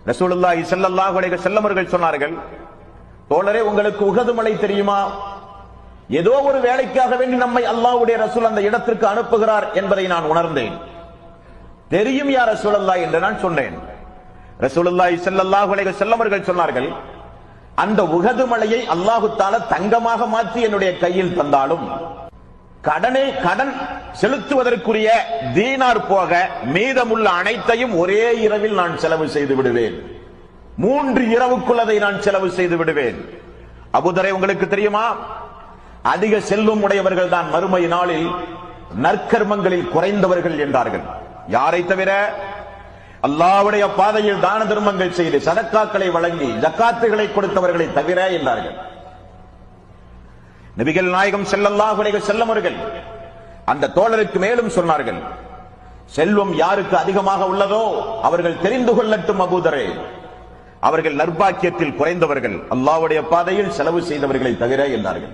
ரசூலுல்லாஹி ஸல்லல்லாஹு அலைஹி வஸல்லம் அவர்கள் சொன்னார்கள், தோழரே உங்களுக்கு உஹது மலை தெரியுமா? ஏதோ ஒரு வேலைக்காக வேண்டி நம்மை அல்லாஹ்வுடைய ரசூல் அந்த இடத்திற்கு அனுப்புகிறார் என்பதை நான் உணர்ந்தேன். தெரியும் யா ரசூலல்லாஹ் என்று நான் சொன்னேன். ரசூலுல்லாஹி ஸல்லல்லாஹு அலைஹி வஸல்லம் அவர்கள் சொன்னார்கள், அந்த உஹது மலையை அல்லாஹ் தஆலா தங்கமாக மாற்றி என்னுடைய கையில் தந்தாலும் கடன் செலுத்துவதற்குரிய தீனார் போக மீதமுள்ள அனைத்தையும் ஒரே இரவில் நான் செலவு செய்து விடுவேன். 3 இரவுக்குள் அதை நான் செலவு செய்து விடுவேன். அபூதரை உங்களுக்கு தெரியுமா, அதிக செல்வம் உடையவர்கள் தான் மறுமை நாளில் நற்கர்மங்களில் குறைந்தவர்கள் என்றார்கள். யாரை தவிர? அல்லாஹ்வுடைய பாதையில் தான தர்மங்கள் செய்து சதக்காக்களை வழங்கி ஜக்காத்துகளை கொடுத்தவர்களை தவிர என்றார்கள். நபிகள் நாயகம் ஸல்லல்லாஹு அலைஹி வஸல்லம் அவர்கள் அந்த தோழருக்கு மேலும் சொன்னார்கள், செல்வம் யாருக்கு அதிகமாக உள்ளதோ அவர்கள் தெரிந்து கொள்ளட்டும் அபூதரே, அவர்கள் நற்பாக்கியத்தில் குறைந்தவர்கள், அல்லாஹ்வுடைய பாதையில் செலவு செய்தவர்களை தவிர என்றார்கள்.